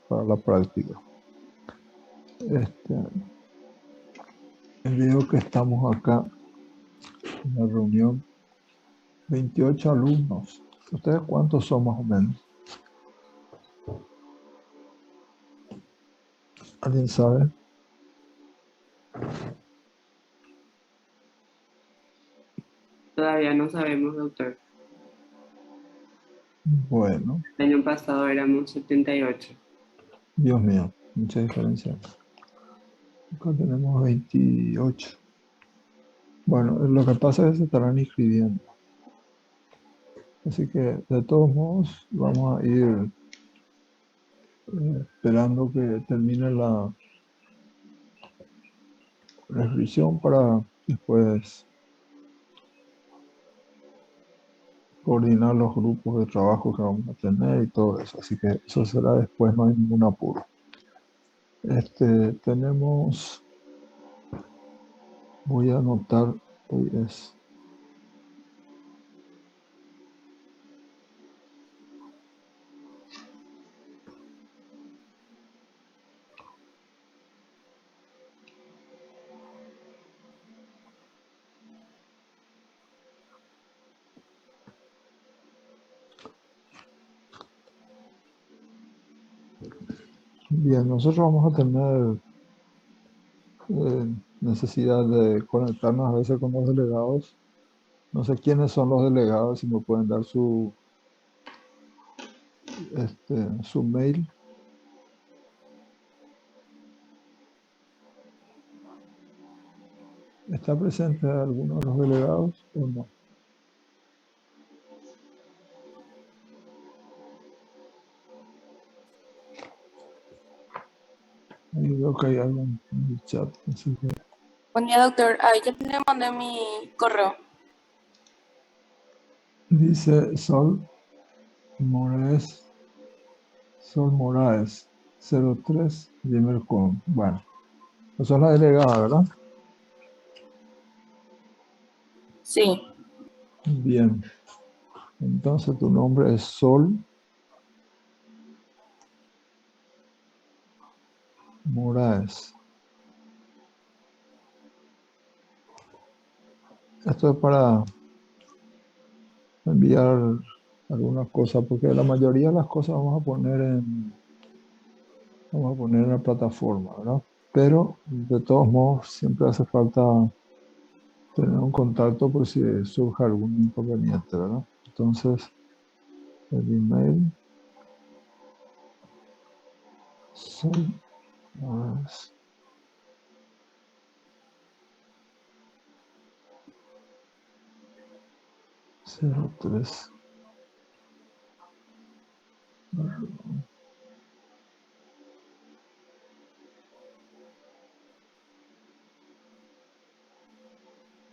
para la práctica. Veo que estamos acá en la reunión, 28 alumnos. ¿Ustedes cuántos son más o menos? ¿Alguien sabe? Todavía no sabemos, doctor. Bueno, El año pasado éramos 78. Dios mío, mucha diferencia. Acá tenemos 28. Bueno, lo que pasa es que se estarán inscribiendo. Así que, de todos modos, vamos a ir esperando que termine la inscripción para después coordinar los grupos de trabajo que vamos a tener y todo eso. Así que eso será después, no hay ningún apuro. Tenemos, voy a anotar, hoy es bien, nosotros vamos a tener necesidad de conectarnos a veces con los delegados. No sé quiénes son los delegados, si me pueden dar su mail. ¿Está presente alguno de los delegados o no? Ahí veo que hay alguien en el chat. Así que Buen día, doctor. Ahí ya le mandé mi correo. dice Sol Moraes 03 gmail.com. Bueno, esa es la delegada, ¿verdad? Sí. Bien. Entonces tu nombre es Sol Moraes. Esto es para enviar algunas cosas, porque la mayoría de las cosas vamos a poner en la plataforma, ¿verdad? Pero de todos modos siempre hace falta tener un contacto por si surge algún inconveniente, ¿verdad? Entonces, el email Sol Moraes. Cero tres.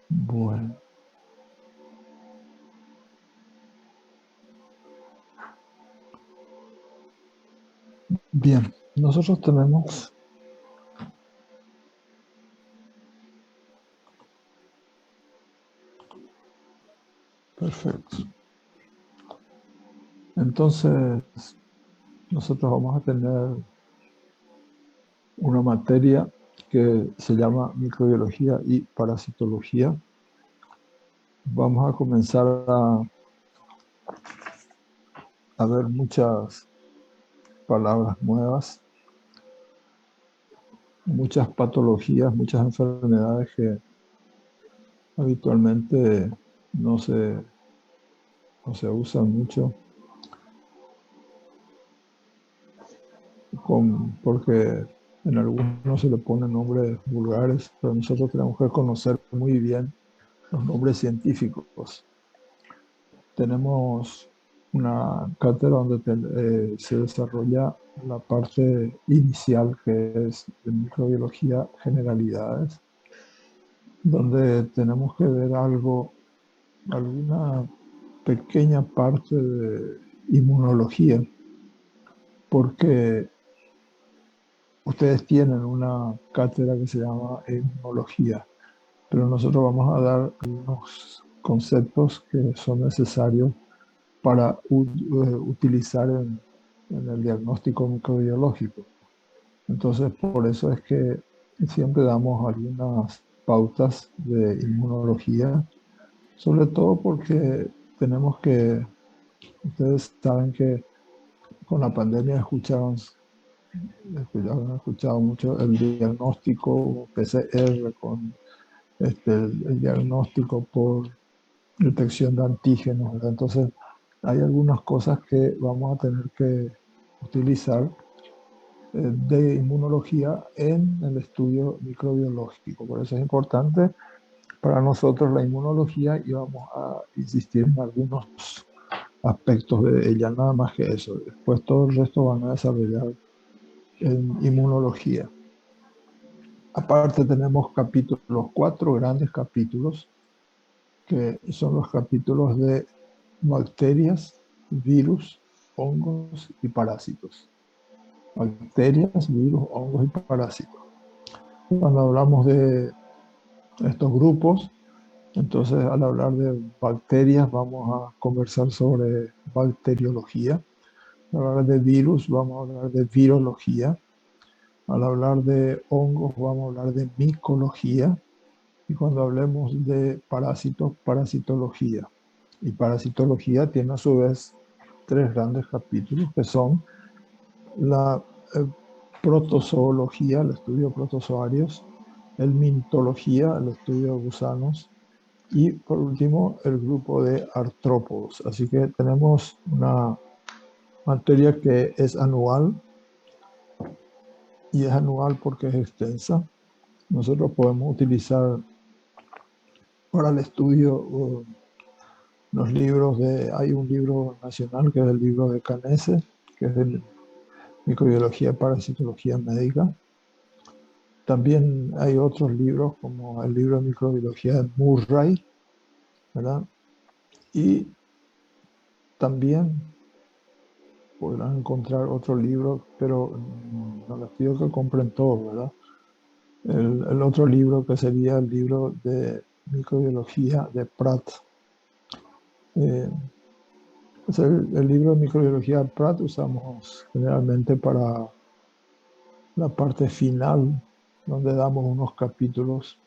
Bueno. Bien, nosotros tenemos perfecto. Entonces, nosotros vamos a tener una materia que se llama microbiología y parasitología. Vamos a comenzar a ver muchas palabras nuevas, muchas patologías, muchas enfermedades que habitualmente no se usan mucho, porque en algunos se le ponen nombres vulgares, pero nosotros tenemos que conocer muy bien los nombres científicos. Tenemos una cátedra donde se desarrolla la parte inicial, que es de microbiología generalidades, donde tenemos que ver alguna pequeña parte de inmunología, porque ustedes tienen una cátedra que se llama inmunología, pero nosotros vamos a dar algunos conceptos que son necesarios para utilizar en el diagnóstico microbiológico. Entonces, por eso es que siempre damos algunas pautas de inmunología, sobre todo porque tenemos que, ustedes saben que con la pandemia han escuchado mucho el diagnóstico PCR con el diagnóstico por detección de antígenos, ¿verdad? Entonces, hay algunas cosas que vamos a tener que utilizar de inmunología en el estudio microbiológico. Por eso es importante para nosotros la inmunología y vamos a insistir en algunos aspectos de ella, nada más que eso. Después todo el resto van a desarrollar en inmunología. Aparte tenemos capítulos, 4 grandes capítulos, que son los capítulos de bacterias, virus, hongos y parásitos. Bacterias, virus, hongos y parásitos. Cuando hablamos de estos grupos, entonces al hablar de bacterias vamos a conversar sobre bacteriología. Al hablar de virus vamos a hablar de virología. Al hablar de hongos vamos a hablar de micología. Y cuando hablemos de parásitos, parasitología. Y parasitología tiene a su vez 3 grandes capítulos que son la protozoología, el estudio de protozoarios, el mitología, el estudio de gusanos, y por último el grupo de artrópodos. Así que tenemos una materia que es anual, y es anual porque es extensa. Nosotros podemos utilizar para el estudio los libros hay un libro nacional que es el libro de Canese, que es de microbiología y parasitología médica. También hay otros libros como el libro de microbiología de Murray, ¿verdad? Y también podrán encontrar otro libro, pero no les pido que compren todo, ¿verdad? El otro libro que sería el libro de microbiología de Pratt. El libro de microbiología de Pratt usamos generalmente para la parte final, donde damos unos capítulos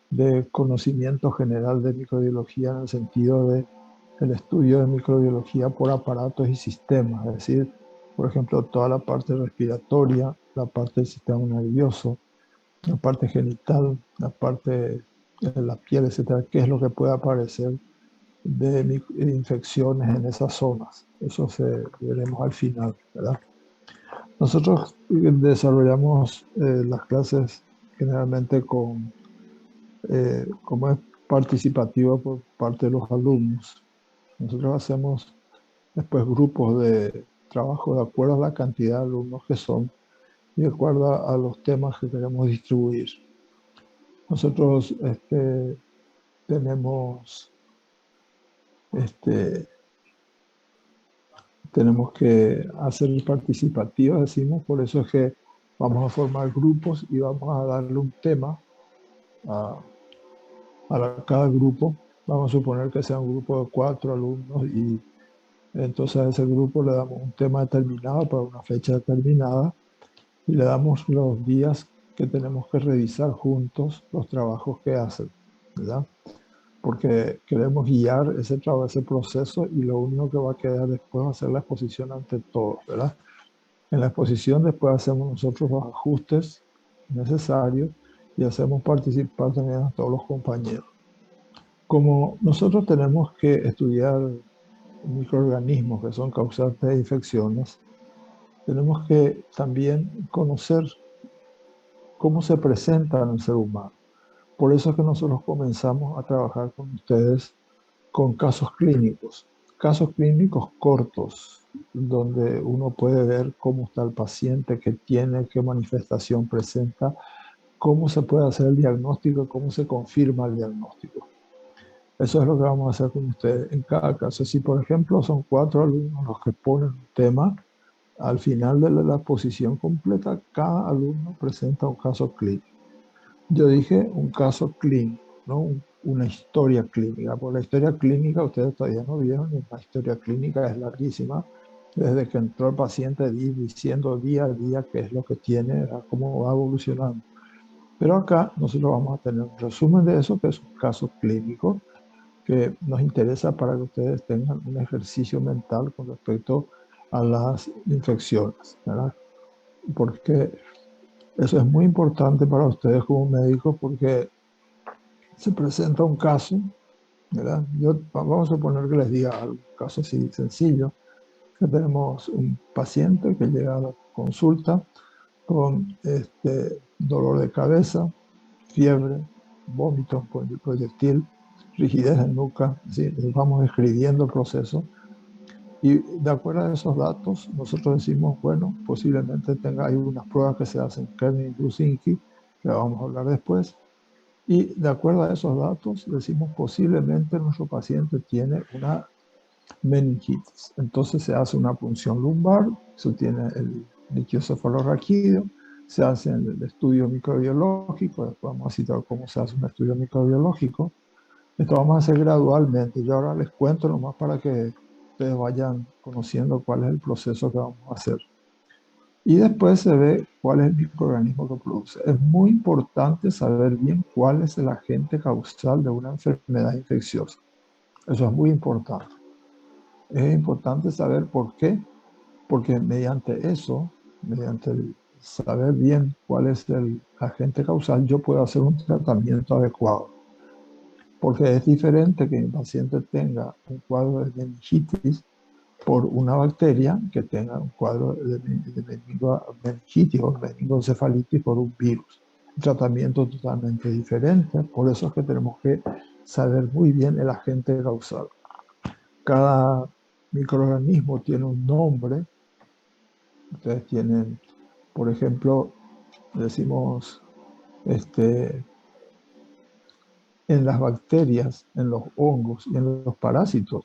de conocimiento general de microbiología en el sentido de el estudio de microbiología por aparatos y sistemas, es decir, por ejemplo, toda la parte respiratoria, la parte del sistema nervioso, la parte genital, la parte de la piel, etcétera, qué es lo que puede aparecer de infecciones en esas zonas. Eso veremos al final, ¿verdad? Nosotros desarrollamos las clases generalmente como es participativa por parte de los alumnos. Nosotros hacemos después grupos de trabajo de acuerdo a la cantidad de alumnos que son y de acuerdo a los temas que queremos distribuir. Nosotros tenemos que hacer participativas, decimos, por eso es que vamos a formar grupos y vamos a darle un tema a cada grupo. Vamos a suponer que sea un grupo de 4 alumnos y entonces a ese grupo le damos un tema determinado para una fecha determinada y le damos los días que tenemos que revisar juntos los trabajos que hacen, ¿verdad? Porque queremos guiar ese proceso y lo único que va a quedar después va a ser la exposición ante todos, ¿verdad? En la exposición después hacemos nosotros los ajustes necesarios y hacemos participar también a todos los compañeros. Como nosotros tenemos que estudiar microorganismos que son causantes de infecciones, tenemos que también conocer cómo se presenta en el ser humano. Por eso es que nosotros comenzamos a trabajar con ustedes con casos clínicos cortos, donde uno puede ver cómo está el paciente, qué tiene, qué manifestación presenta, cómo se puede hacer el diagnóstico, cómo se confirma el diagnóstico. Eso es lo que vamos a hacer con ustedes en cada caso. Si, por ejemplo, son 4 alumnos los que ponen un tema, al final de la exposición completa, cada alumno presenta un caso clínico. Yo dije un caso clínico, no una historia clínica. Por la historia clínica, ustedes todavía no vieron, la historia clínica es larguísima Desde que entró el paciente diciendo día a día qué es lo que tiene, cómo va evolucionando. Pero acá nosotros vamos a tener un resumen de eso, que es un caso clínico, que nos interesa para que ustedes tengan un ejercicio mental con respecto a las infecciones, ¿verdad? Porque eso es muy importante para ustedes como médicos, porque se presenta un caso, ¿verdad? Vamos a suponer que les diga un caso así sencillo, que tenemos un paciente que llega a la consulta con dolor de cabeza, fiebre, vómito proyectil, rigidez en nuca, así, vamos escribiendo el proceso y de acuerdo a esos datos nosotros decimos, bueno, posiblemente hay unas pruebas que se hacen Kernin-Lusinski, que vamos a hablar después, y de acuerdo a esos datos decimos posiblemente nuestro paciente tiene una meningitis. Entonces se hace una punción lumbar, se tiene el líquido cefalorraquídeo, se hace el estudio microbiológico, después vamos a citar cómo se hace un estudio microbiológico. Esto vamos a hacer gradualmente. Yo ahora les cuento nomás para que ustedes vayan conociendo cuál es el proceso que vamos a hacer. Y después se ve cuál es el microorganismo que produce. Es muy importante saber bien cuál es el agente causal de una enfermedad infecciosa. Eso es muy importante. Es importante saber por qué, porque mediante eso, mediante el saber bien cuál es el agente causal, yo puedo hacer un tratamiento adecuado. Porque es diferente que mi paciente tenga un cuadro de meningitis por una bacteria que tenga un cuadro de meningitis o meningoencefalitis por un virus. Un tratamiento totalmente diferente, por eso es que tenemos que saber muy bien el agente causal. Cada microorganismo tiene un nombre. Ustedes tienen, por ejemplo, decimos, en las bacterias, en los hongos y en los parásitos,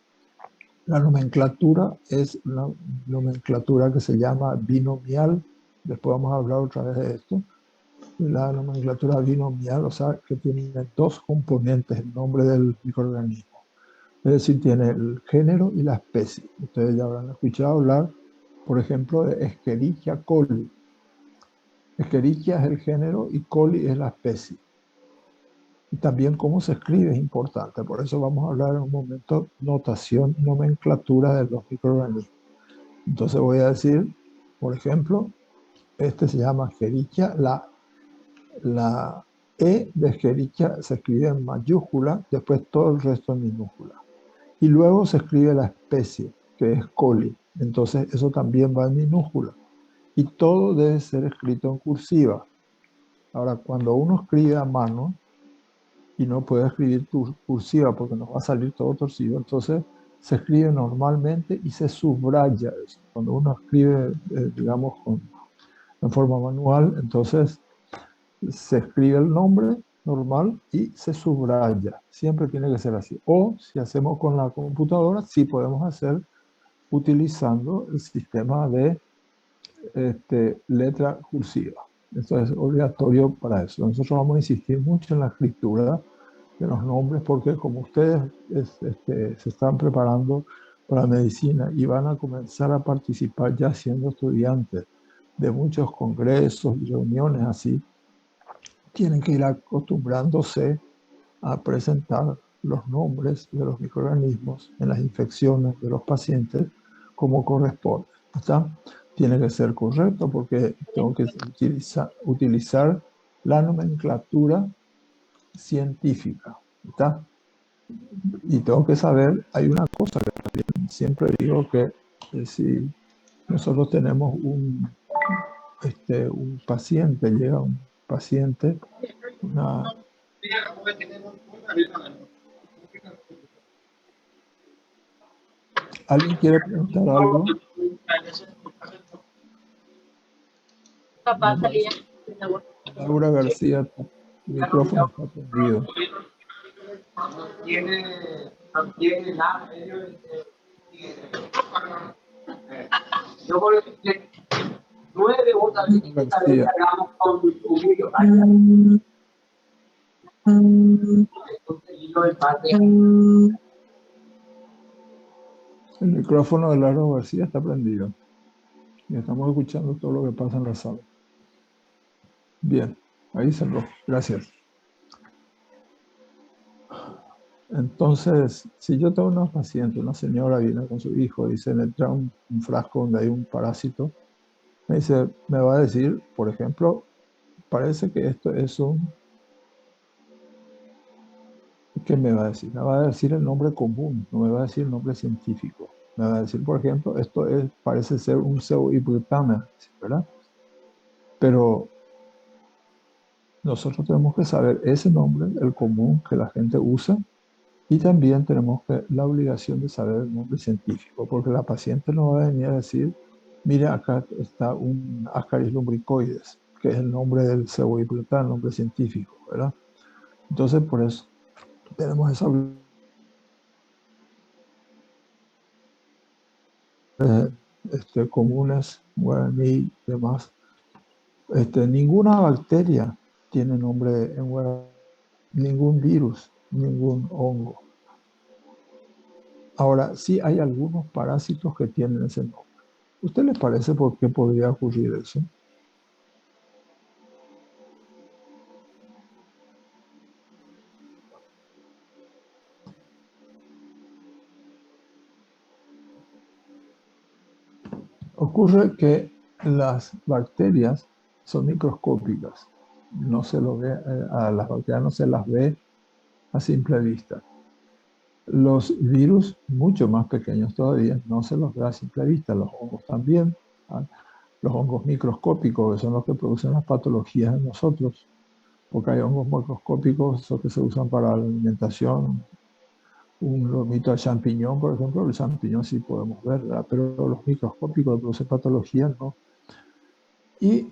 la nomenclatura es una nomenclatura que se llama binomial. Después vamos a hablar otra vez de esto. La nomenclatura binomial, o sea, que tiene dos componentes, el nombre del microorganismo. Es decir, tiene el género y la especie. Ustedes ya habrán escuchado hablar, por ejemplo, de Escherichia coli. Escherichia es el género y coli es la especie. Y también cómo se escribe es importante. Por eso vamos a hablar en un momento notación, nomenclatura de los microorganismos. Entonces voy a decir, por ejemplo, este se llama Escherichia. La E de Escherichia se escribe en mayúscula, después todo el resto en minúscula. Y luego se escribe la especie, que es coli. Entonces eso también va en minúscula. Y todo debe ser escrito en cursiva. Ahora, cuando uno escribe a mano y no puede escribir cursiva porque nos va a salir todo torcido, entonces se escribe normalmente y se subraya eso. Cuando uno escribe, digamos, en forma manual, entonces se escribe el nombre normal y se subraya. Siempre tiene que ser así. O si hacemos con la computadora, sí podemos hacer utilizando el sistema de letra cursiva. Esto es obligatorio para eso. Nosotros vamos a insistir mucho en la escritura de los nombres porque como ustedes se están preparando para medicina y van a comenzar a participar ya siendo estudiantes de muchos congresos y reuniones así, tienen que ir acostumbrándose a presentar los nombres de los microorganismos en las infecciones de los pacientes como corresponde. ¿Está? Tiene que ser correcto porque tengo que utilizar la nomenclatura científica. ¿Está? Y tengo que saber, hay una cosa que también siempre digo que si nosotros tenemos un paciente, llega un paciente, ¿alguien quiere preguntar algo? Laura García, tu micrófono está prendido. García. El micrófono de Laro García está prendido y estamos escuchando todo lo que pasa en la sala. Bien, ahí cerró. Gracias. Entonces, si yo tengo una paciente, una señora viene con su hijo y se le entra un frasco donde hay un parásito, me dice, me va a decir, por ejemplo, parece que esto es un... ¿Qué me va a decir? Me va a decir el nombre común, no me va a decir el nombre científico. Me va a decir, por ejemplo, esto es, parece ser un pseudohipotame, ¿verdad? Pero nosotros tenemos que saber ese nombre, el común que la gente usa, y también tenemos la obligación de saber el nombre científico, porque la paciente no va a venir a decir, mire, acá está un Ascaris lumbricoides, que es el nombre del pseudohipotame, el nombre científico, ¿verdad? Entonces, por eso tenemos esa obligación. Comunes, guaraní y demás. Ninguna bacteria tiene nombre en guaraní, ningún virus, ningún hongo. Ahora, sí hay algunos parásitos que tienen ese nombre. ¿Usted le parece por qué podría ocurrir eso? Ocurre que las bacterias son microscópicas. No se lo ve, a las bacterias no se las ve a simple vista. Los virus, mucho más pequeños todavía, no se los ve a simple vista. Los hongos también. ¿Ah? Los hongos microscópicos, que son los que producen las patologías en nosotros, porque hay hongos macroscópicos, esos que se usan para la alimentación. Un lomito de champiñón, por ejemplo, el champiñón sí podemos ver, ¿verdad? Pero los microscópicos que producen patologías no. Y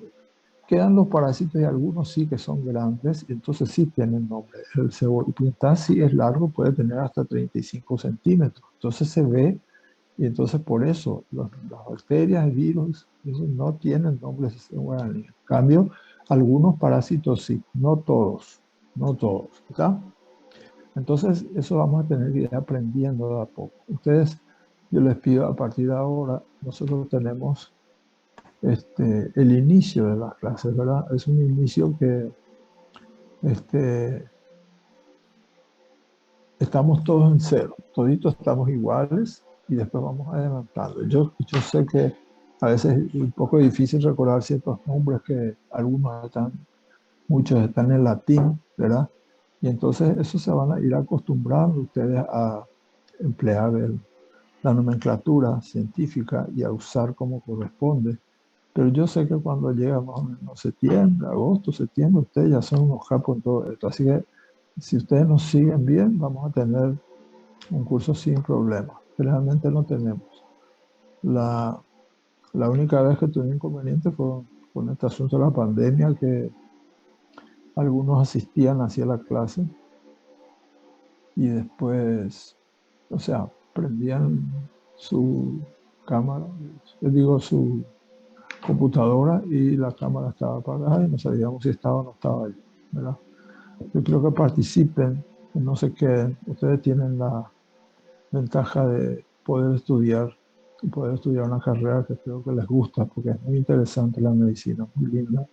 quedan los parásitos y algunos sí que son grandes, y entonces sí tienen nombre. El cebolipientán sí es largo, puede tener hasta 35 centímetros. Entonces se ve, y entonces por eso las bacterias y virus esos no tienen nombres en guaraní. En cambio, algunos parásitos sí, no todos, no todos, ¿está? Entonces eso vamos a tener que ir aprendiendo de a poco. Ustedes, yo les pido a partir de ahora, nosotros tenemos el inicio de las clases, ¿verdad? Es un inicio que estamos todos en cero, toditos estamos iguales y después vamos adelantando. Yo sé que a veces es un poco difícil recordar ciertos nombres que algunos están, muchos están en latín, ¿verdad? Y entonces eso se van a ir acostumbrando ustedes a emplear la nomenclatura científica y a usar como corresponde. Pero yo sé que cuando llega más o menos septiembre, agosto, septiembre, ustedes ya son unos capos en todo esto. Así que si ustedes nos siguen bien, vamos a tener un curso sin problemas. Realmente no tenemos. La única vez que tuve inconveniente fue con este asunto de la pandemia, que algunos asistían hacia la clase y después, o sea, prendían su cámara, yo digo su computadora, y la cámara estaba apagada y no sabíamos si estaba o no estaba ahí, ¿verdad? Yo creo que participen, que no se queden. Ustedes tienen la ventaja de poder estudiar y poder estudiar una carrera que creo que les gusta, porque es muy interesante la medicina, muy linda.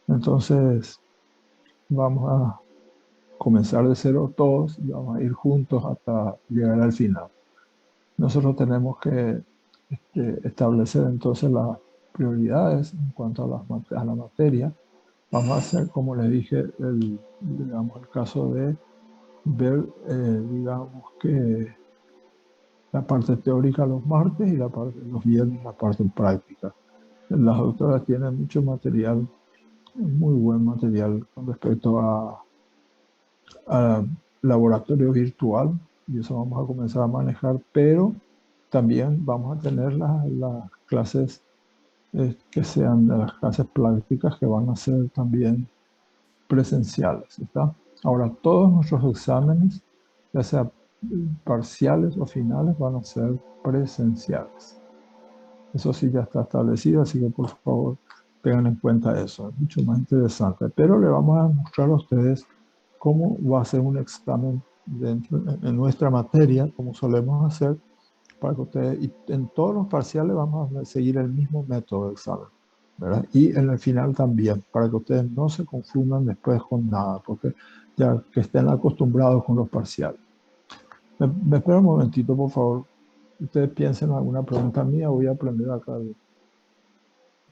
Entonces, vamos a comenzar de cero todos y vamos a ir juntos hasta llegar al final. Nosotros tenemos que establecer entonces las prioridades en cuanto a la materia. Vamos a hacer, como les dije, digamos, el caso de ver, digamos, que la parte teórica los martes y los viernes la parte práctica. Las doctoras tienen mucho material, muy buen material con respecto a laboratorio virtual, y eso vamos a comenzar a manejar, pero también vamos a tener las clases que sean de las clases prácticas, que van a ser también presenciales, ¿está? Ahora, todos nuestros exámenes, ya sea parciales o finales, van a ser presenciales. Eso sí ya está establecido, así que por favor tengan en cuenta eso, es mucho más interesante. Pero le vamos a mostrar a ustedes cómo va a ser un examen en nuestra materia, como solemos hacer, para que ustedes, y en todos los parciales vamos a seguir el mismo método de examen, ¿verdad? Y en el final también, para que ustedes no se confundan después con nada, porque ya que estén acostumbrados con los parciales. Me espera un momentito, por favor. Ustedes piensen en alguna pregunta mía, voy a aprender acá.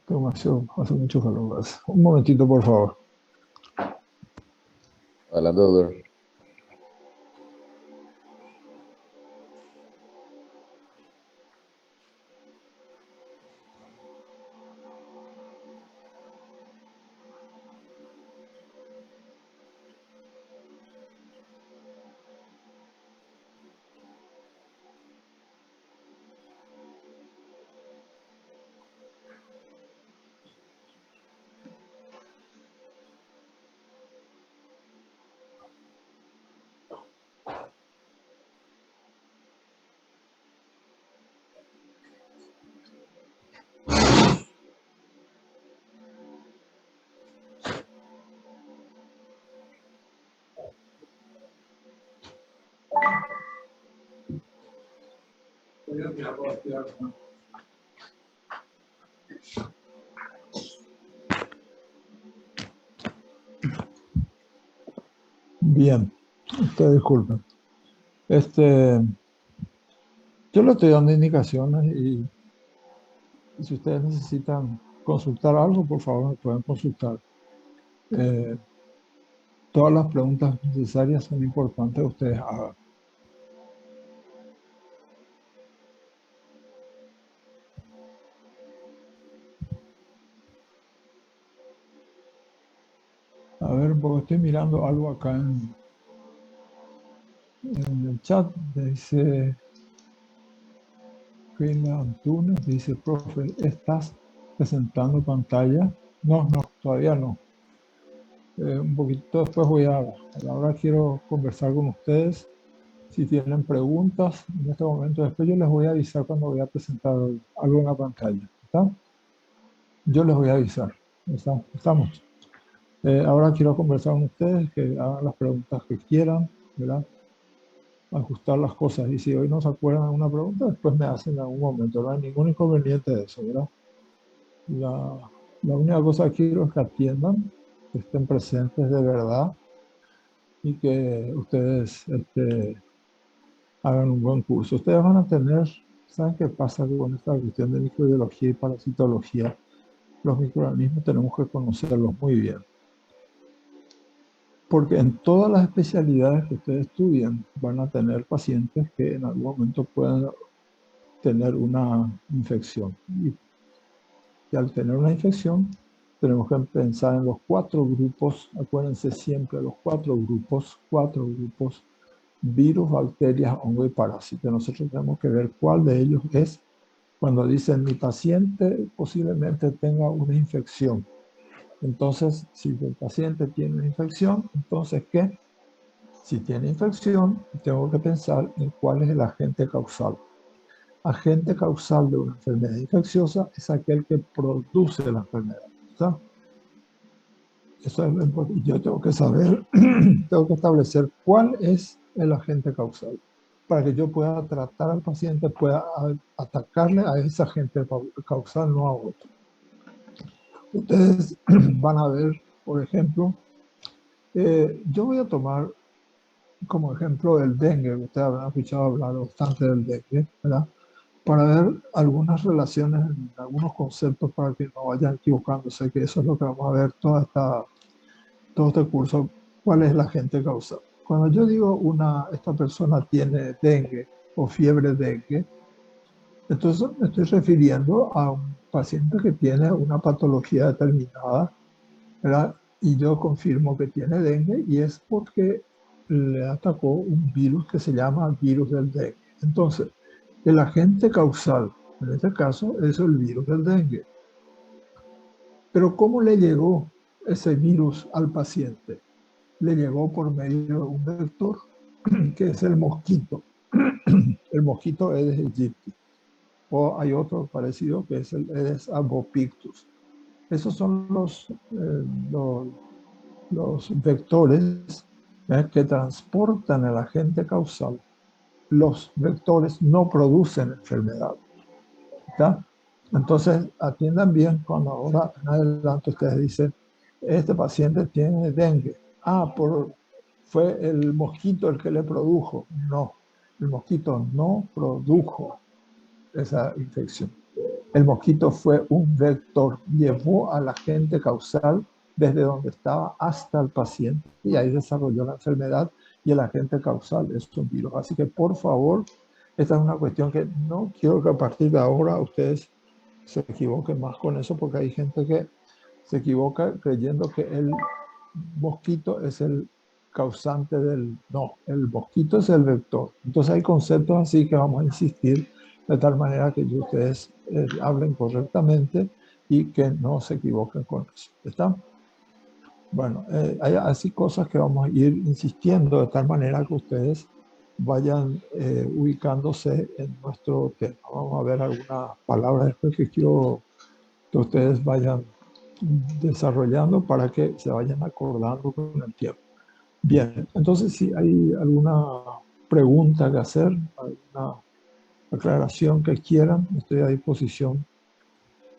Hace mucho calor. Un momentito, por favor. Adelante, doctor. Bien, ustedes disculpen. Yo le estoy dando indicaciones y si ustedes necesitan consultar algo, por favor me pueden consultar. Todas las preguntas necesarias son importantes que ustedes hagan. A ver, porque estoy mirando algo acá en el chat. Dice Reina Antunes, dice, profe, ¿estás presentando pantalla? No, todavía no. Un poquito después ahora quiero conversar con ustedes. Si tienen preguntas en este momento, después yo les voy a avisar cuando voy a presentar algo en la pantalla. ¿Está? Yo les voy a avisar. ¿Estamos? Ahora quiero conversar con ustedes, que hagan las preguntas que quieran, ¿verdad? Ajustar las cosas. Y si hoy no se acuerdan de una pregunta, después me hacen en algún momento. No hay ningún inconveniente de eso, ¿verdad? La única cosa que quiero es que atiendan, que estén presentes de verdad y que ustedes hagan un buen curso. Ustedes van a tener, ¿saben qué pasa con esta cuestión de microbiología y parasitología? Los microorganismos tenemos que conocerlos muy bien. Porque en todas las especialidades que ustedes estudian van a tener pacientes que en algún momento pueden tener una infección. Y al tener una infección, tenemos que pensar en los 4 grupos, acuérdense siempre, los 4 grupos, virus, bacterias, hongo y parásitos. Nosotros tenemos que ver cuál de ellos es. Cuando dicen mi paciente posiblemente tenga una infección. Entonces, si el paciente tiene una infección, entonces ¿qué? Si tiene infección, tengo que pensar en cuál es el agente causal. Agente causal de una enfermedad infecciosa es aquel que produce la enfermedad. ¿Está? Eso es lo importante. Yo tengo que saber, tengo que establecer cuál es el agente causal para que yo pueda tratar al paciente, pueda atacarle a ese agente causal, no a otro. Ustedes van a ver, por ejemplo, yo voy a tomar como ejemplo el dengue. Ustedes habrán escuchado hablar bastante del dengue, ¿verdad? Para ver algunas relaciones, algunos conceptos para que no vayan equivocándose, que eso es lo que vamos a ver todo este curso. ¿Cuál es la agente causal? Cuando yo digo esta persona tiene dengue o fiebre dengue, entonces me estoy refiriendo a un paciente que tiene una patología determinada, ¿verdad? Y yo confirmo que tiene dengue y es porque le atacó un virus que se llama virus del dengue. Entonces, el agente causal, en este caso, es el virus del dengue. Pero ¿cómo le llegó ese virus al paciente? Le llegó por medio de un vector, que es el mosquito. El mosquito Aedes aegypti. O hay otro parecido que es el Aedes albopictus. Esos son los vectores que transportan el agente causal los vectores no producen enfermedad. ¿Está? Entonces, atiendan bien cuando ahora en adelante ustedes dicen, este paciente tiene dengue. Ah, fue el mosquito el que le produjo. No, el mosquito no produjo esa infección. El mosquito fue un vector, llevó al agente causal desde donde estaba hasta el paciente y ahí desarrolló la enfermedad y el agente causal es un virus. Así que por favor, esta es una cuestión que no quiero que a partir de ahora ustedes se equivoquen más con eso, porque hay gente que se equivoca creyendo que el mosquito es el causante del... No, el mosquito es el vector. Entonces hay conceptos así que vamos a insistir de tal manera que ustedes hablen correctamente y que no se equivoquen con eso. ¿Está? Bueno, hay así cosas que vamos a ir insistiendo de tal manera que ustedes vayan ubicándose en nuestro tema. Vamos a ver algunas palabras después que quiero que ustedes vayan desarrollando para que se vayan acordando con el tiempo. Bien, entonces si hay alguna pregunta que hacer, alguna aclaración que quieran, estoy a disposición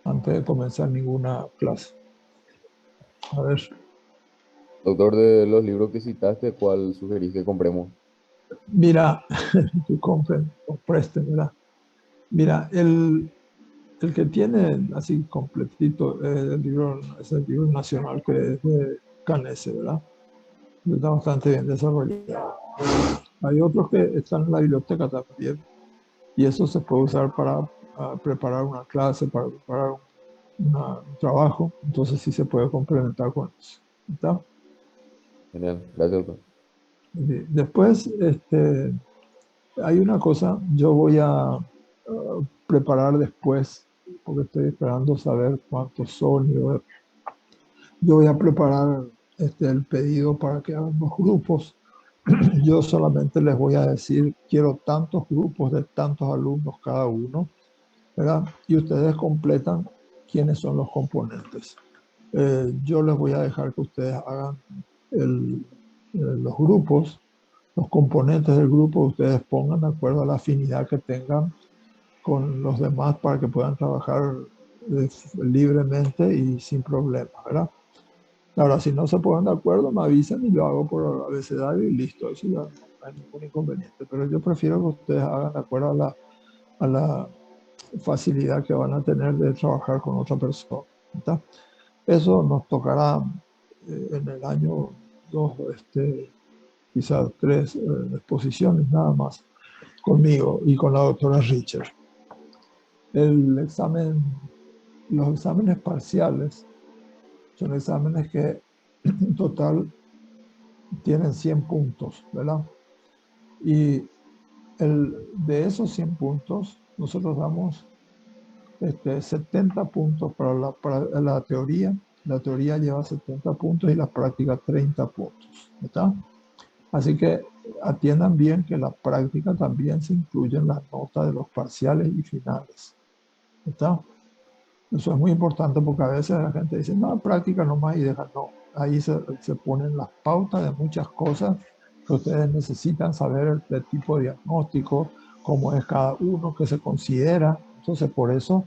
antes de comenzar ninguna clase. A ver. Doctor, de los libros que citaste, ¿cuál sugerís que compremos? Mira, que compren o presten, ¿verdad? Mira, el que tiene así completito el libro, es el libro nacional que es de Canese, ¿verdad? Está bastante bien desarrollado. Hay otros que están en la biblioteca también y eso se puede usar para preparar una clase, para preparar un trabajo, entonces sí se puede complementar con eso. ¿Está? Genial, gracias, doctor. Después, hay una cosa, yo voy a preparar después, porque estoy esperando saber cuántos son. Yo voy a preparar el pedido para que hagan los grupos. Yo solamente les voy a decir, quiero tantos grupos de tantos alumnos cada uno, ¿verdad? Y ustedes completan quiénes son los componentes. Yo les voy a dejar que ustedes hagan los grupos, los componentes del grupo, ustedes pongan de acuerdo a la afinidad que tengan con los demás para que puedan trabajar libremente y sin problemas, ¿verdad? Ahora, si no se ponen de acuerdo, me avisan y lo hago por abecedario y listo. Eso ya no hay ningún inconveniente. Pero yo prefiero que ustedes hagan de acuerdo a la facilidad que van a tener de trabajar con otra persona. ¿Está? Eso nos tocará en el año 2, quizás 3 exposiciones nada más, conmigo y con la doctora Richard. El examen, los exámenes parciales son exámenes que en total tienen 100 puntos, ¿verdad? Y de esos 100 puntos, nosotros damos 70 puntos para la teoría. La teoría lleva 70 puntos y la práctica 30 puntos, ¿está? Así que atiendan bien que la práctica también se incluye en las notas de los parciales y finales, ¿está? Eso es muy importante porque a veces la gente dice, no, práctica nomás y deja. No, ahí se ponen las pautas de muchas cosas que ustedes necesitan saber el tipo de diagnóstico, cómo es cada uno, qué se considera. Entonces, por eso,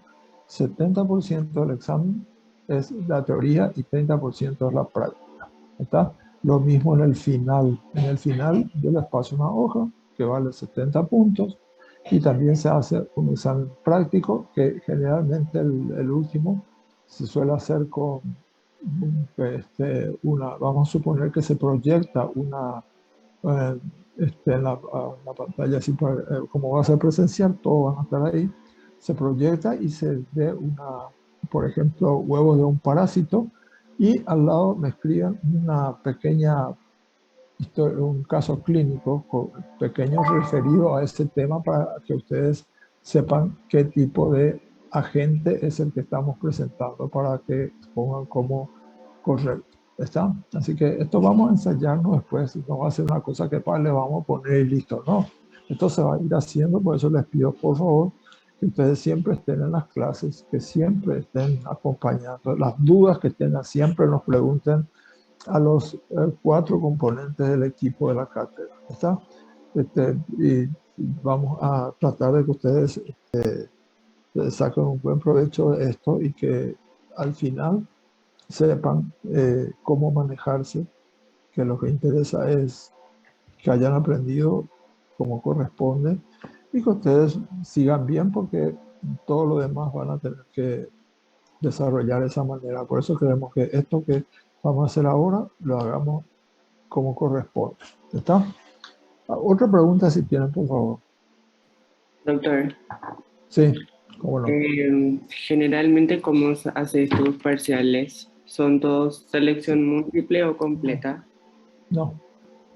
70% del examen es la teoría y 30% es la práctica. ¿Está? Lo mismo en el final. En el final yo les paso una hoja que vale 70 puntos y también se hace un examen práctico que generalmente el último se suele hacer con vamos a suponer que se proyecta en la pantalla, así como va a ser presencial, todos van a estar ahí, se proyecta y se ve por ejemplo, huevos de un parásito y al lado me escriben una pequeña un caso clínico pequeño referido a ese tema para que ustedes sepan qué tipo de agente es el que estamos presentando para que pongan como correcto. ¿Está? Así que esto vamos a ensayarnos después, no va a ser una cosa que le vamos a poner y listo, no. Esto se va a ir haciendo, por eso les pido por favor que ustedes siempre estén en las clases, que siempre estén acompañando. Las dudas que tengan siempre nos pregunten a los 4 componentes del equipo de la cátedra. ¿Está? Y vamos a tratar de que ustedes saquen un buen provecho de esto y que al final sepan cómo manejarse, que lo que interesa es que hayan aprendido como corresponde y que ustedes sigan bien porque todo lo demás van a tener que desarrollar de esa manera. Por eso queremos que esto que vamos a hacer ahora lo hagamos como corresponde. ¿Está? Otra pregunta si tienen, por favor. Doctor, Sí, cómo no. generalmente, ¿cómo hacéis tus parciales? ¿Son todos selección múltiple o completa? No.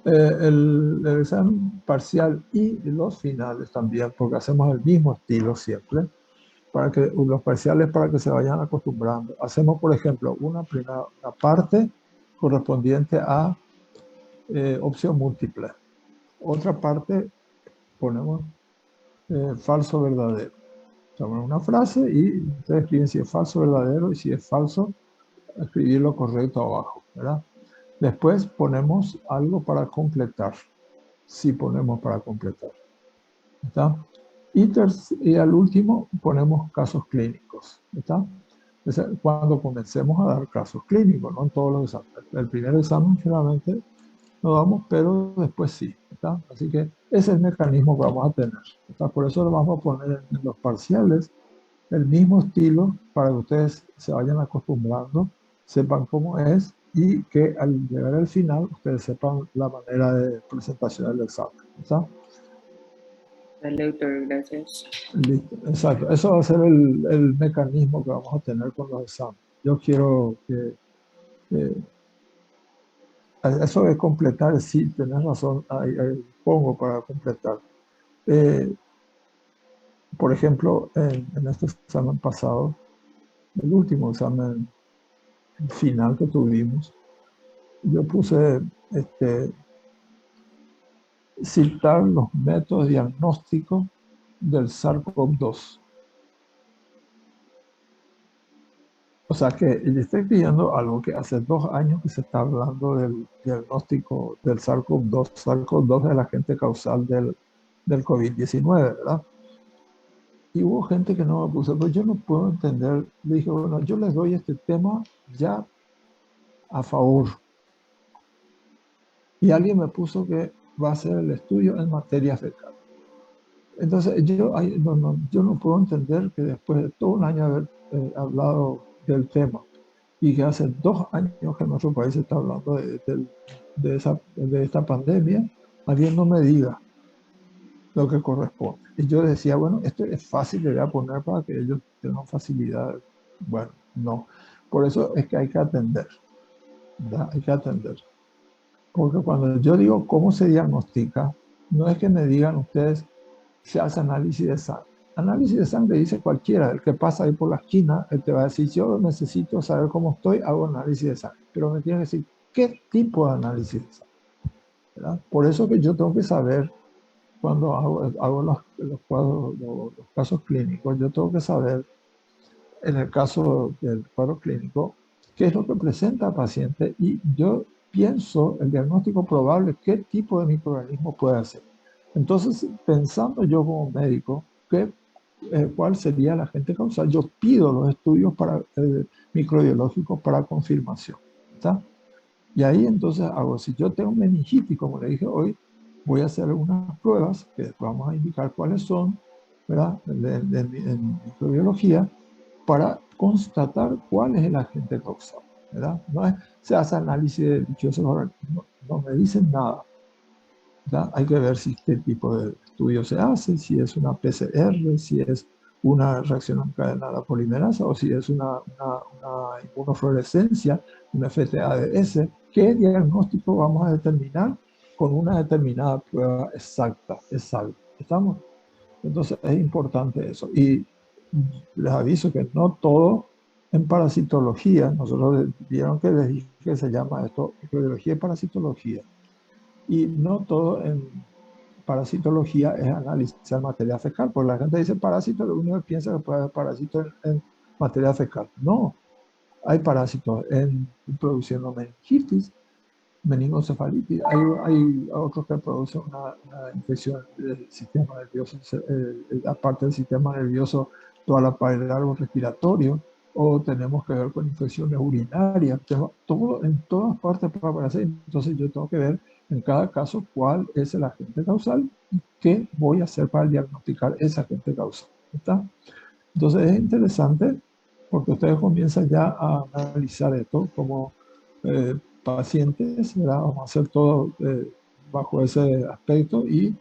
El examen parcial y los finales también, porque hacemos el mismo estilo siempre, para que los parciales para que se vayan acostumbrando. Hacemos, por ejemplo, una parte correspondiente a opción múltiple. Otra parte ponemos falso verdadero. Tomamos una frase y ustedes escriben si es falso verdadero y si es falso, escribir lo correcto abajo, ¿verdad? Después ponemos algo para completar. Si ponemos para completar. ¿Está? Y al último ponemos casos clínicos. ¿Está? Cuando comencemos a dar casos clínicos, no en todos los exámenes. El primer examen generalmente no damos, pero después sí. ¿Está? Así que ese es el mecanismo que vamos a tener. ¿Está? Por eso lo vamos a poner en los parciales el mismo estilo para que ustedes se vayan acostumbrando, sepan cómo es y que al llegar al final ustedes sepan la manera de presentación del examen. ¿Está? Dale, doctor, gracias. Listo, exacto. Eso va a ser el mecanismo que vamos a tener con los exámenes. Yo quiero que eso de completar, sí, tenés razón, ahí pongo para completar. Por ejemplo, en este examen pasado, el último examen final que tuvimos, yo puse citar los métodos diagnósticos del SARS-CoV-2. O sea que le estoy pidiendo algo que hace 2 años que se está hablando del diagnóstico del SARS-CoV-2. SARS-CoV-2 es el agente causal del COVID-19, ¿verdad? Y hubo gente que no me puso, pero yo no puedo entender. Le dije, bueno, yo les doy este tema ya a favor. Y alguien me puso que va a hacer el estudio en materia fecal. Entonces, yo no puedo entender que después de todo un año haber hablado del tema y que hace 2 años que nuestro país está hablando de esta pandemia, alguien no me diga lo que corresponde. Y yo decía, bueno, esto es fácil, le voy a poner para que ellos tengan facilidad. Bueno, no. Por eso es que hay que atender, ¿verdad? Hay que atender. Porque cuando yo digo cómo se diagnostica, no es que me digan ustedes, se hace análisis de sangre. Análisis de sangre dice cualquiera, el que pasa ahí por la esquina, él te va a decir, yo necesito saber cómo estoy, hago análisis de sangre. Pero me tiene que decir, ¿qué tipo de análisis de sangre? ¿Verdad? Por eso que yo tengo que saber, cuando hago los cuadros, los casos clínicos, yo tengo que saber, en el caso del cuadro clínico, qué es lo que presenta el paciente y yo pienso el diagnóstico probable, qué tipo de microorganismo puede hacer. Entonces, pensando yo como médico, ¿cuál sería la agente causal? Yo pido los estudios microbiológicos para confirmación. ¿Está? Y ahí entonces hago, si yo tengo meningitis, como le dije hoy, voy a hacer unas pruebas que vamos a indicar cuáles son, ¿verdad? En microbiología, para constatar cuál es el agente causal, ¿verdad? No es, se hace análisis de dichosos organismos, no me dicen nada. ¿Verdad? Hay que ver si qué tipo de estudio se hace, si es una PCR, si es una reacción en cadena de la polimerasa o si es una inmunofluorescencia, una FTADS. ¿Qué diagnóstico vamos a determinar con una determinada prueba exacta? ¿Estamos? Entonces es importante eso. Y les aviso que no todo en parasitología, nosotros vieron que les dije que se llama esto microbiología y parasitología. Y no todo en parasitología es análisis materia fecal, porque la gente dice parásito, lo único que piensa que puede haber parásitos en materia fecal. No, hay parásitos en produciendo meningitis, meningocefalitis. Hay otros que producen una infección del sistema nervioso, aparte del sistema nervioso, toda la pared respiratorio, o tenemos que ver con infecciones urinarias. Todo, en todas partes puede aparecer. Entonces yo tengo que ver en cada caso cuál es el agente causal y qué voy a hacer para diagnosticar ese agente causal. ¿Está? Entonces es interesante porque ustedes comienzan ya a analizar esto como pacientes, ¿verdad? Vamos a hacer todo bajo ese aspecto y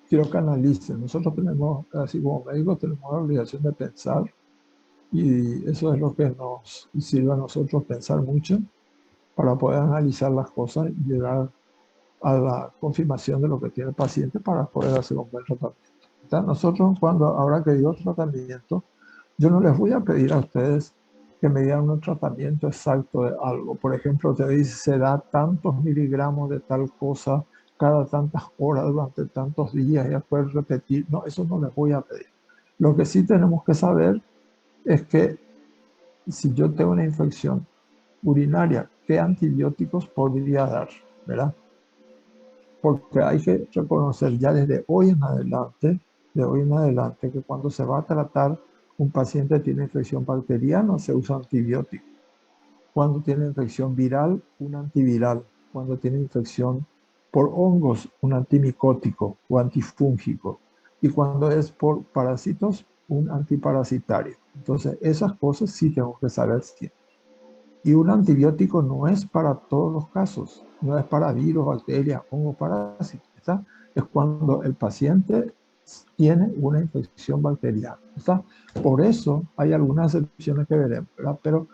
quiero que analicen. Nosotros tenemos, así como médicos, tenemos la obligación de pensar y eso es lo que nos sirve a nosotros pensar mucho para poder analizar las cosas y llegar a la confirmación de lo que tiene el paciente para poder hacer un buen tratamiento. ¿Está? Nosotros, cuando ahora que digo tratamiento, yo no les voy a pedir a ustedes que me digan un tratamiento exacto de algo. Por ejemplo, te dice, se da tantos miligramos de tal cosa cada tantas horas durante tantos días y después repetir. No, eso no les voy a pedir. Lo que sí tenemos que saber es que si yo tengo una infección urinaria, ¿qué antibióticos podría dar? ¿Verdad? Porque hay que reconocer ya desde hoy en adelante, que cuando se va a tratar un paciente que tiene infección bacteriana, se usa antibiótico. Cuando tiene infección viral, un antiviral. Cuando tiene infección por hongos, un antimicótico o antifúngico. Y cuando es por parásitos, un antiparasitario. Entonces, esas cosas sí tenemos que saber siempre. Y un antibiótico no es para todos los casos, no es para virus, bacterias, hongos, parásitos. ¿Está? Es cuando el paciente tiene una infección bacteriana. ¿Está? Por eso hay algunas excepciones que veremos, ¿verdad? Pero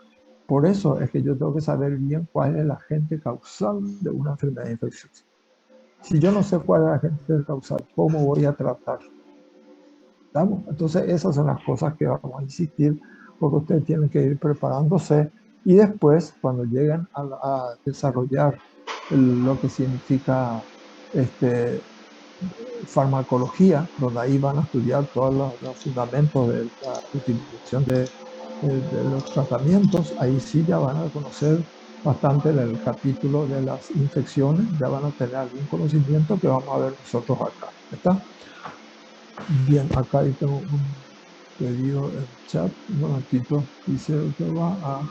por eso es que yo tengo que saber bien cuál es el agente causal de una enfermedad infecciosa. Si yo no sé cuál es el agente causal, ¿cómo voy a tratar? ¿Estamos? Entonces esas son las cosas que vamos a insistir, porque ustedes tienen que ir preparándose y después, cuando lleguen a desarrollar lo que significa farmacología, donde ahí van a estudiar todos los fundamentos de la utilización de los tratamientos, ahí sí ya van a conocer bastante del capítulo de las infecciones, ya van a tener algún conocimiento que vamos a ver nosotros acá. ¿Está? Bien, acá ahí tengo un pedido en chat, un momentito, dice que va a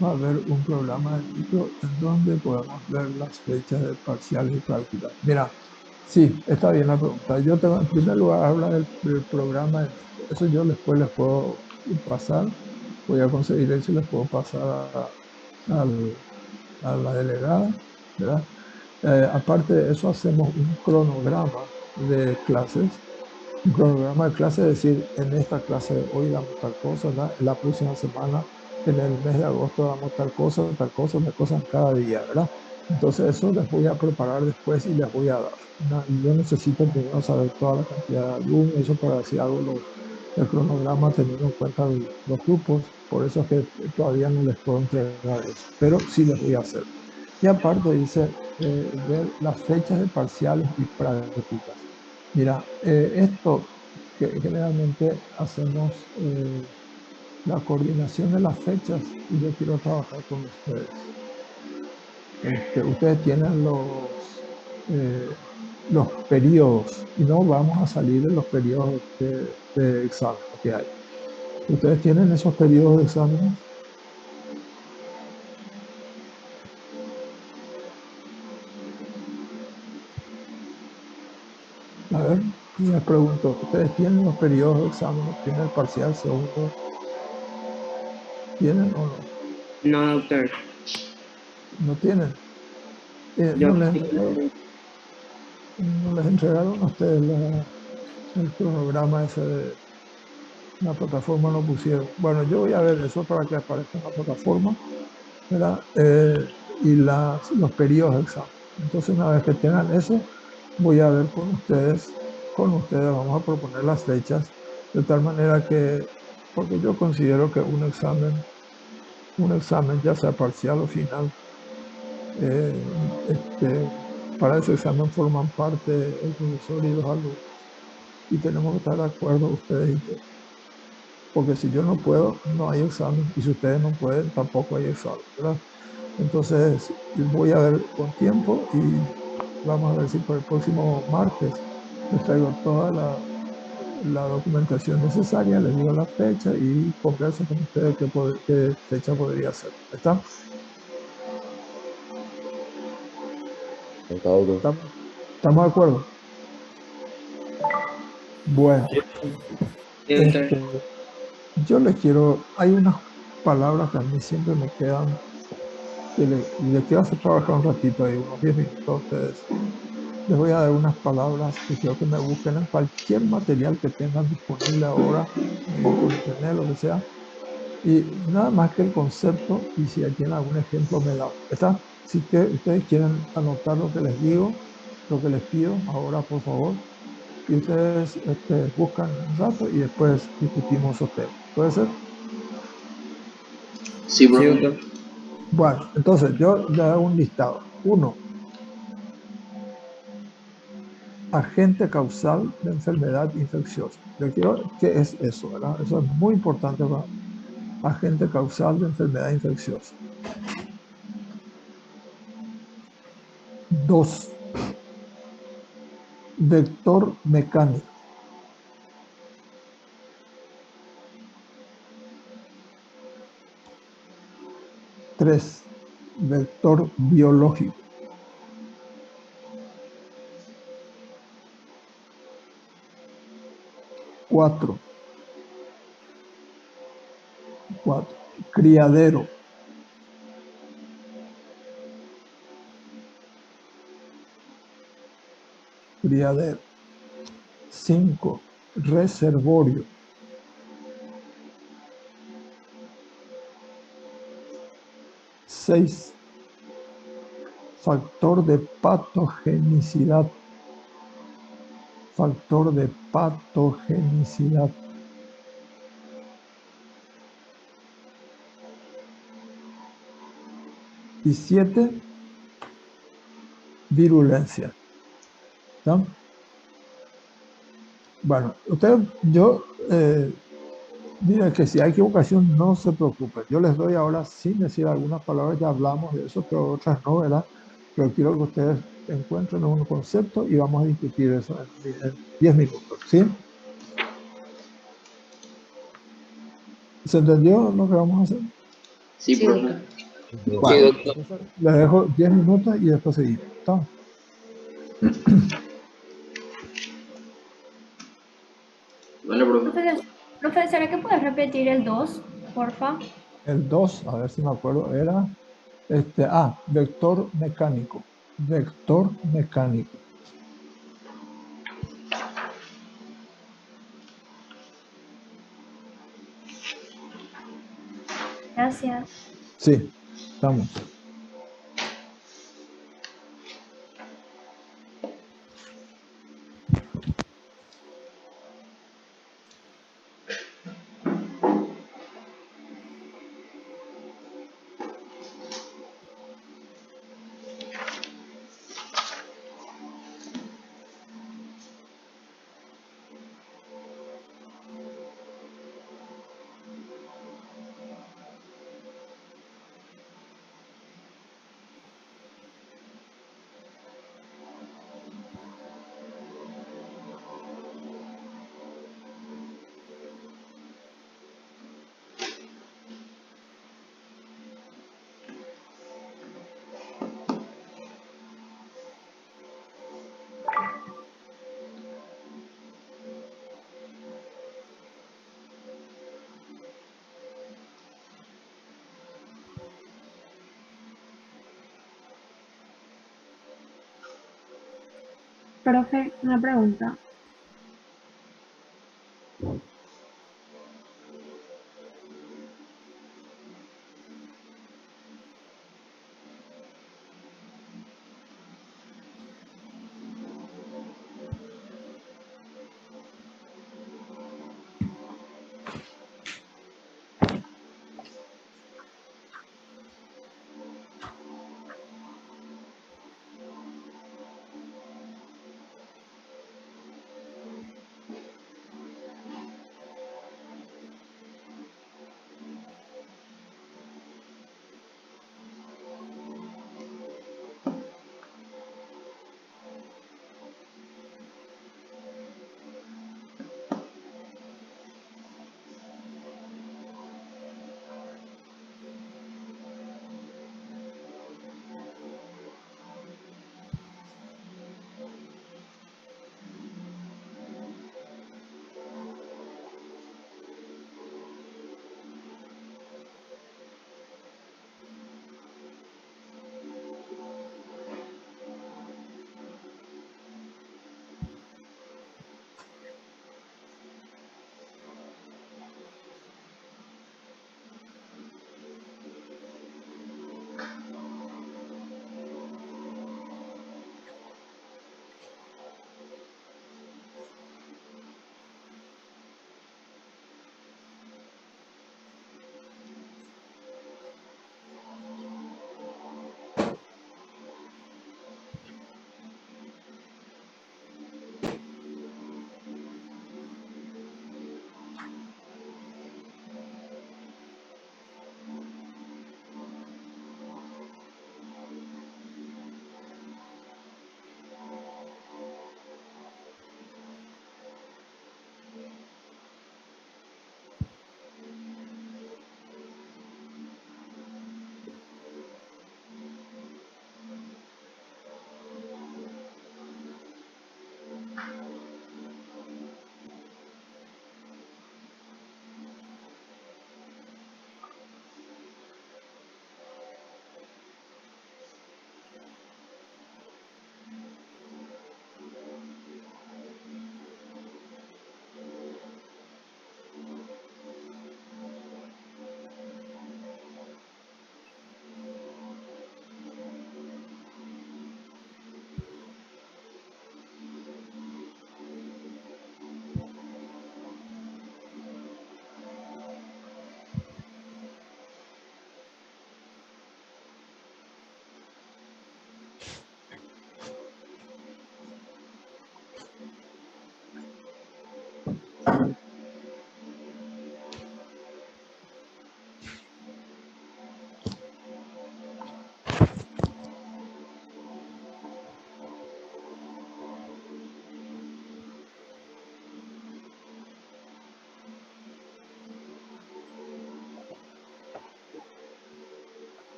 haber un programa de micro en donde podemos ver las fechas de parciales y prácticas. Mira, sí, está bien la pregunta. Yo tengo, en primer lugar, habla del programa, eso yo después les puedo pasar, voy a conseguir eso y les puedo pasar a la delegada, ¿verdad? Aparte de eso, hacemos un cronograma de clases. Un cronograma de clase, es decir, en esta clase de hoy damos tal cosa, ¿verdad? En la próxima semana, en el mes de agosto damos tal cosa cada día, ¿verdad? Entonces eso les voy a preparar después y les voy a dar. Y yo necesito primero saber toda la cantidad de alumnos, eso para decir algo el cronograma teniendo en cuenta los grupos, por eso es que todavía no les puedo entregar eso, pero sí les voy a hacer. Y aparte dice, ver las fechas de parciales y prácticas. Mira, esto que generalmente hacemos la coordinación de las fechas y yo quiero trabajar con ustedes. Ustedes tienen los periodos y no vamos a salir de los periodos de examen que hay. Ustedes tienen esos periodos de exámenes. A ver, les pregunto, ¿ustedes tienen los periodos de exámenes, primer parcial, segundo? ¿Tienen o no? No, doctor. ¿No tienen? Yo ¿No les entregaron a ustedes el cronograma ese de la plataforma? No pusieron. Bueno, yo voy a ver eso para que aparezca en la plataforma, ¿verdad? Y los periodos de examen. Entonces, una vez que tengan eso, voy a ver con ustedes vamos a proponer las fechas, de tal manera que, porque yo considero que un examen ya sea parcial o final, para ese examen forman parte el profesor y los alumnos. Y tenemos que estar de acuerdo ustedes y yo. Porque si yo no puedo, no hay examen. Y si ustedes no pueden, tampoco hay examen, ¿verdad? Entonces voy a ver con tiempo y vamos a ver si por el próximo martes les traigo toda la documentación necesaria, les digo la fecha y converso con ustedes qué fecha podría ser. ¿Está? Está, doctor. ¿Estamos de acuerdo? Bueno, Sí, doctor. yo les quiero, hay unas palabras que a mí siempre me quedan, que les quiero hacer trabajar un ratito ahí, unos 10 minutos a ustedes. Les voy a dar unas palabras que quiero que me busquen en cualquier material que tengan disponible ahora, por internet, lo que sea, y nada más que el concepto, y si tienen algún ejemplo me da. ¿Está? Si ustedes quieren anotar lo que les digo, lo que les pido ahora, por favor, y ustedes buscan un rato y después discutimos esos temas. ¿Puede ser? Sí, Sí, profe. doctor. Bueno, entonces yo le hago un listado. Uno, agente causal de enfermedad infecciosa. Yo quiero, ¿qué es eso, verdad? Eso es muy importante para mí. Agente causal de enfermedad infecciosa. Dos, vector mecánico. Tres, vector biológico. Cuatro, criadero. Criadero. Cinco, reservorio. Seis, factor de patogenicidad. Factor de patogenicidad. Y siete, virulencia. ¿Está? Bueno, mira que si hay equivocación, no se preocupen. Yo les doy ahora, sin decir algunas palabras, ya hablamos de eso, pero otras no, ¿verdad? Pero quiero que ustedes encuentren un concepto y vamos a discutir eso en 10 minutos, ¿sí? ¿Se entendió lo que vamos a hacer? Sí, profe. Doctor. Sí, Bueno, doctor. entonces les dejo 10 minutos y después seguimos. ¿Está? Vale, profe. Profe, ¿será que puedes repetir el 2, porfa? El 2, a ver si me acuerdo, era vector mecánico. Vector mecánico. Gracias. Sí, estamos. Profe, una pregunta.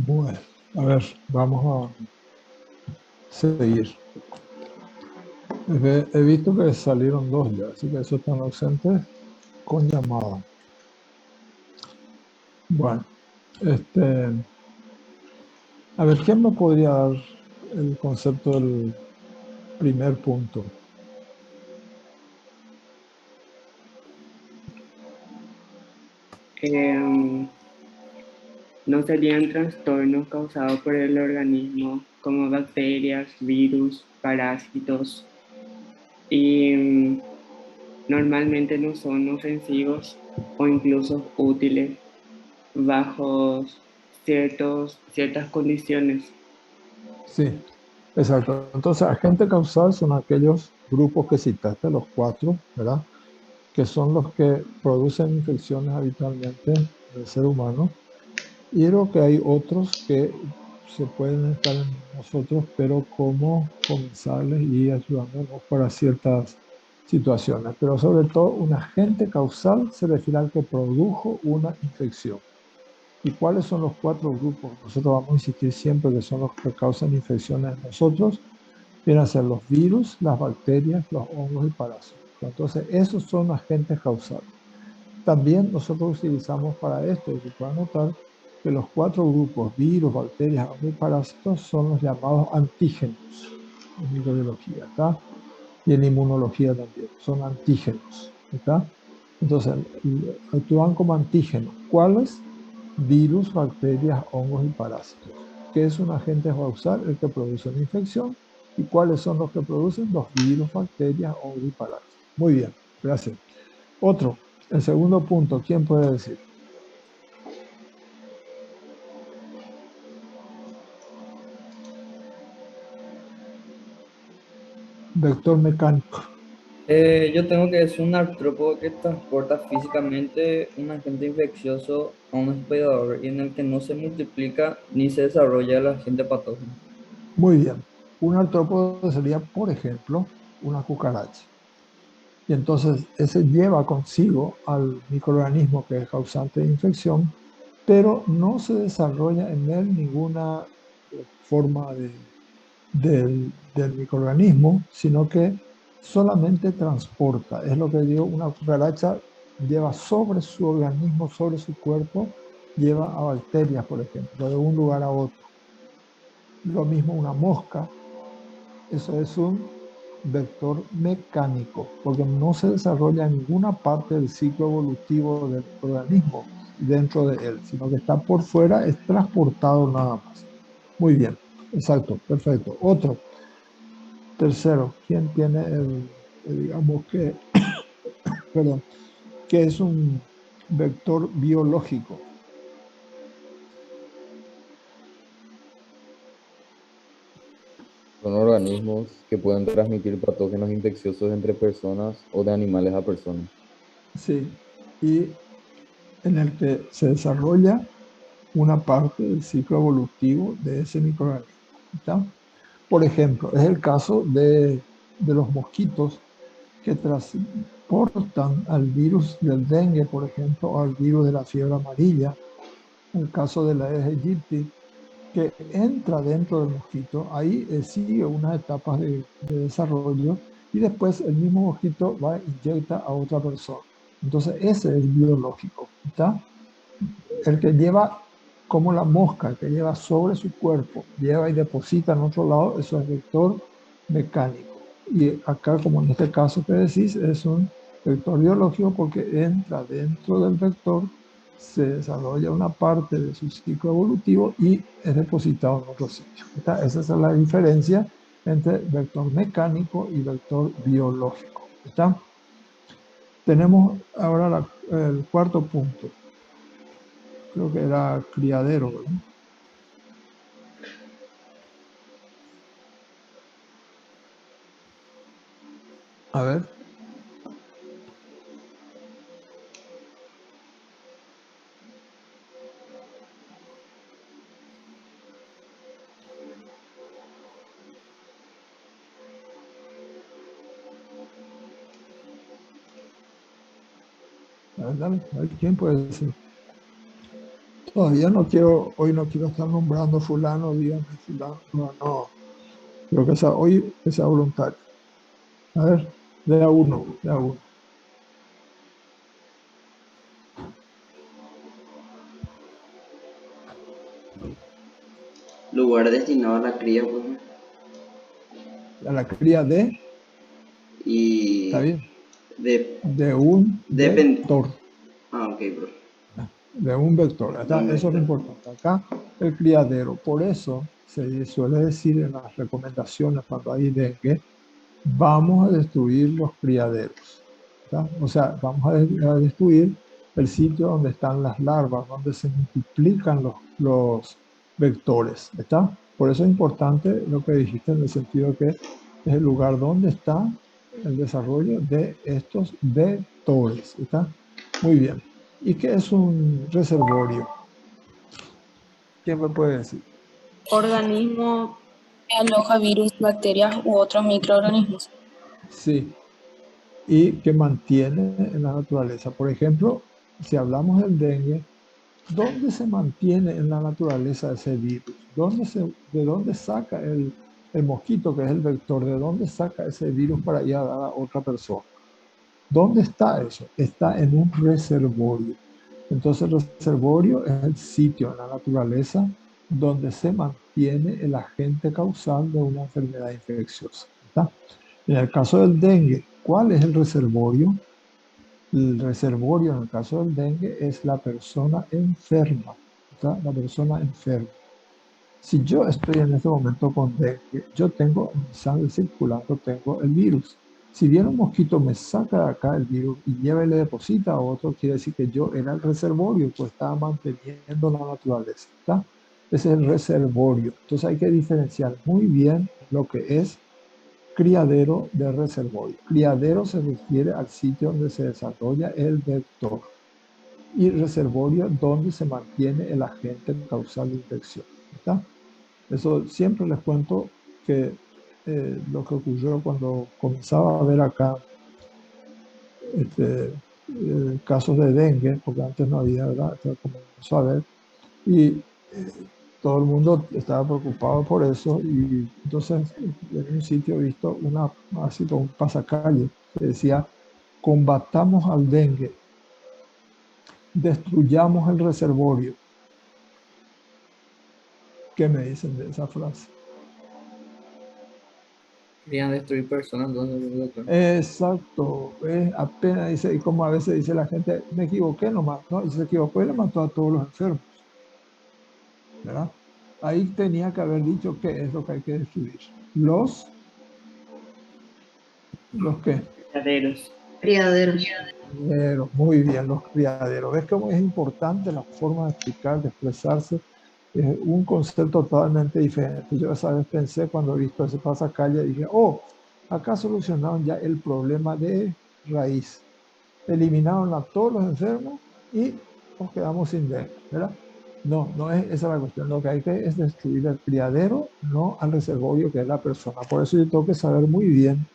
Bueno, a ver, vamos a seguir. He visto que salieron dos ya, así que esos están ausentes con llamada. Bueno, a ver, ¿quién me podría dar el concepto del primer punto? Em, no serían trastornos causados por el organismo como bacterias, virus, parásitos y normalmente no son ofensivos o incluso útiles bajo ciertas condiciones. Sí, exacto. Entonces, agente causal son aquellos grupos que citaste, los cuatro, ¿verdad? Que son los que producen infecciones habitualmente en el ser humano. Y creo que hay otros que se pueden estar en nosotros, pero como comensales y ayudándonos para ciertas situaciones. Pero sobre todo, un agente causal se refiere al que produjo una infección. ¿Y cuáles son los cuatro grupos? Nosotros vamos a insistir siempre que son los que causan infecciones en nosotros. Vienen a ser los virus, las bacterias, los hongos y parásitos. Entonces, esos son agentes causales. También nosotros utilizamos para esto, y se puede notar que los cuatro grupos, virus, bacterias, hongos y parásitos, son los llamados antígenos en microbiología, ¿está? Y en inmunología también, son antígenos, ¿está? Entonces, actúan como antígenos. ¿Cuáles? Virus, bacterias, hongos y parásitos. ¿Qué es un agente causal? El que produce una infección. ¿Y cuáles son los que producen? Los virus, bacterias, hongos y parásitos. Muy bien, gracias. Otro, el segundo punto, ¿quién puede decir? Vector mecánico. Yo tengo que es un artrópodo que transporta físicamente un agente infeccioso a un hospedador y en el que no se multiplica ni se desarrolla el agente patógeno. Muy bien. Un artrópodo sería, por ejemplo, una cucaracha. Y entonces ese lleva consigo al microorganismo que es causante de infección, pero no se desarrolla en él ninguna forma del microorganismo, sino que solamente transporta. Es lo que digo, una cucaracha lleva sobre su organismo, sobre su cuerpo, lleva a bacterias, por ejemplo, de un lugar a otro. Lo mismo una mosca, eso es un vector mecánico, porque no se desarrolla en ninguna parte del ciclo evolutivo del organismo dentro de él, sino que está por fuera, es transportado nada más. Muy bien, exacto, perfecto. Otro, tercero, ¿quién tiene digamos que, perdón, que es un vector biológico? Son organismos que pueden transmitir patógenos infecciosos entre personas o de animales a personas. Sí, y en el que se desarrolla una parte del ciclo evolutivo de ese microorganismo. ¿Está? Por ejemplo, es el caso de los mosquitos que transportan al virus del dengue, por ejemplo, o al virus de la fiebre amarilla, el caso de la Aedes aegypti, que entra dentro del mosquito, ahí sigue unas etapas de desarrollo y después el mismo mosquito va e inyecta a otra persona. Entonces, ese es biológico, ¿está? El que lleva como la mosca, que lleva sobre su cuerpo, lleva y deposita en otro lado, eso es vector mecánico. Y acá, como en este caso que decís, es un vector biológico porque entra dentro del vector, se desarrolla una parte de su ciclo evolutivo y es depositado en otro sitio. Esa es la diferencia entre vector mecánico y vector biológico. ¿Está? Tenemos ahora el cuarto punto. Creo que era criadero, ¿verdad? A ver, dale, a ver, ¿quién puede decir? Todavía no quiero, hoy no quiero estar nombrando fulano, dígame fulano, no. Creo que hoy que sea voluntario. A ver, de a uno. Lugar destinado a la cría, profe. A la cría de, Y está bien, de, de un vector. ok, profe. De un vector. De un Eso es lo vector. importante. Acá el criadero. Por eso se suele decir en las recomendaciones cuando hay dengue, vamos a destruir los criaderos. ¿Tá? O sea, vamos a destruir el sitio donde están las larvas, donde se multiplican los vectores. ¿Está? Por eso es importante lo que dijiste en el sentido que es el lugar donde está el desarrollo de estos vectores. ¿Está? Muy bien. ¿Y qué es un reservorio? ¿Quién me puede decir? Organismo que aloja virus, bacterias u otros microorganismos. Sí. Y que mantiene en la naturaleza. Por ejemplo, si hablamos del dengue, ¿dónde se mantiene en la naturaleza ese virus? ¿De dónde saca el mosquito, que es el vector? ¿De dónde saca ese virus para ir a dar a otra persona? ¿Dónde está eso? Está en un reservorio. Entonces, el reservorio es el sitio en la naturaleza donde se mantiene el agente causal de una enfermedad infecciosa. ¿Está? En el caso del dengue, ¿cuál es el reservorio? El reservorio en el caso del dengue es la persona enferma. ¿Está? La persona enferma. Si yo estoy en este momento con dengue, yo tengo en mi sangre circulando, tengo el virus. Si viene un mosquito, me saca de acá el virus y lleva y le deposita a otro, quiere decir que yo era el reservorio, pues estaba manteniendo la naturaleza. ¿Está? Ese es el reservorio. Entonces hay que diferenciar muy bien lo que es criadero de reservorio. Criadero se refiere al sitio donde se desarrolla el vector y reservorio donde se mantiene el agente causal de infección. ¿Está? Eso siempre les cuento que lo que ocurrió cuando comenzaba a ver acá casos de dengue, porque antes no había, ¿verdad? Entonces comenzó a ver y todo el mundo estaba preocupado por eso y entonces en un sitio he visto así como un pasacalle que decía, combatamos al dengue, destruyamos el reservorio. ¿Qué me dicen de esa frase? Querían destruir personas, entonces, doctor. Exacto, apenas dice, y como a veces dice la gente, me equivoqué nomás, ¿no? Y se equivocó y le mató a todos los enfermos, ¿verdad? Ahí tenía que haber dicho qué es lo que hay que destruir. ¿Los qué? Criaderos. Criaderos. Criaderos, muy bien, los criaderos. ¿Ves cómo es importante la forma de explicar, de expresarse? Es un concepto totalmente diferente. Yo esa vez pensé cuando he visto ese pasacalle, dije, oh, acá solucionaron ya el problema de raíz. Eliminaron a todos los enfermos y nos quedamos sin dengue, ¿verdad? No, no es esa la cuestión. Lo que hay que es destruir el criadero, no al reservorio que es la persona. Por eso yo tengo que saber muy bien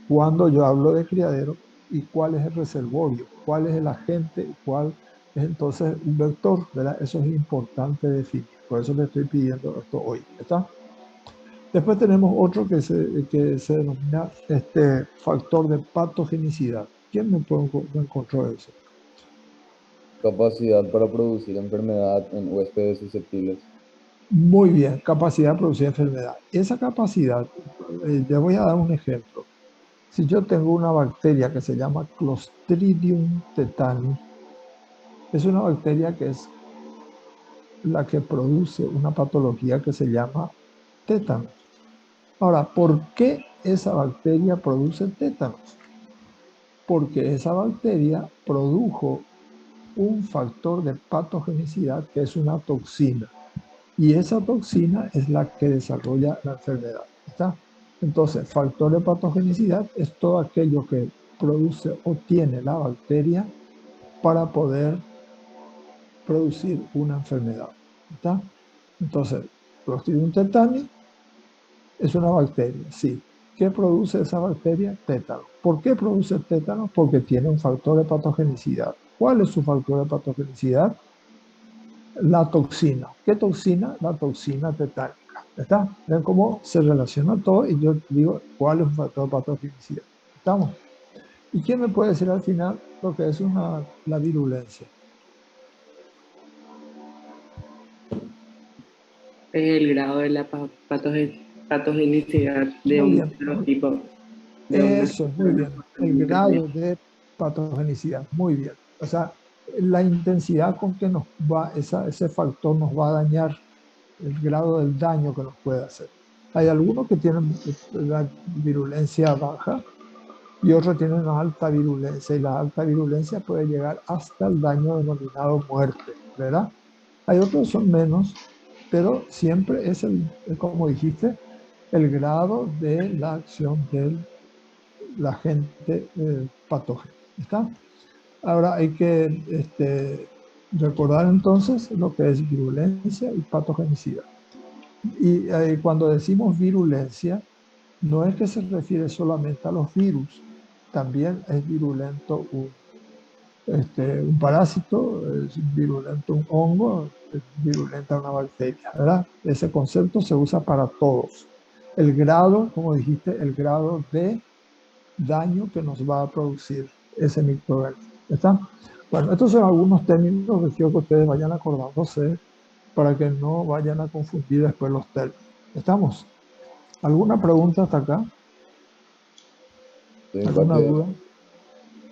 cuando yo hablo de criadero y cuál es el reservorio, cuál es el agente, cuál es entonces un vector, ¿verdad? Eso es importante definir. Por eso le estoy pidiendo esto hoy, ¿está? Después tenemos otro que se denomina factor de patogenicidad. ¿Quién me encontró eso? Capacidad para producir enfermedad en huéspedes susceptibles. Muy bien, capacidad de producir enfermedad. Esa capacidad, le voy a dar un ejemplo. Si yo tengo una bacteria que se llama Clostridium tetani, es una bacteria que es la que produce una patología que se llama tétanos. Ahora, ¿por qué esa bacteria produce tétanos? Porque esa bacteria produjo un factor de patogenicidad que es una toxina. Y esa toxina es la que desarrolla la enfermedad. ¿Está? Entonces, factor de patogenicidad es todo aquello que produce o tiene la bacteria para poder producir una enfermedad. ¿Está? Entonces, Clostridium tetani es una bacteria, sí. ¿Qué produce esa bacteria? Tétano. ¿Por qué produce tétano? Porque tiene un factor de patogenicidad. ¿Cuál es su factor de patogenicidad? la toxina. ¿Qué toxina? La toxina tetánica. ¿Está? ¿Ven cómo se relaciona todo? Y yo digo cuál es un factor patogenicida. ¿Estamos? ¿Y quién me puede decir al final lo que es la virulencia? Es el grado de la patogenicidad de Muy un bien. fenotipo. De una Eso, muy bien. El grado de patogenicidad, muy bien. O sea, la intensidad con que nos va, ese factor nos va a dañar, el grado del daño que nos puede hacer. Hay algunos que tienen la virulencia baja y otros tienen una alta virulencia, y la alta virulencia puede llegar hasta el daño denominado muerte, ¿verdad? Hay otros que son menos, pero siempre es como dijiste, el grado de la acción del agente patógeno. ¿Está? Ahora hay que recordar entonces lo que es virulencia y patogenicidad. Y cuando decimos virulencia, no es que se refiere solamente a los virus, también es virulento un parásito, es virulento un hongo, es virulenta una bacteria, ¿verdad? Ese concepto se usa para todos. El grado, como dijiste, el grado de daño que nos va a producir ese microorganismo. ¿Está? Bueno, estos son algunos términos que quiero que ustedes vayan acordándose para que no vayan a confundir después los términos. ¿Estamos? ¿Alguna pregunta hasta acá? De mi ¿Alguna parte, duda?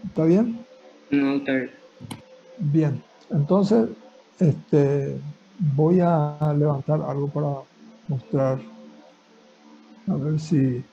¿Está bien? no doctor. Bien. Entonces, voy a levantar algo para mostrar. A ver si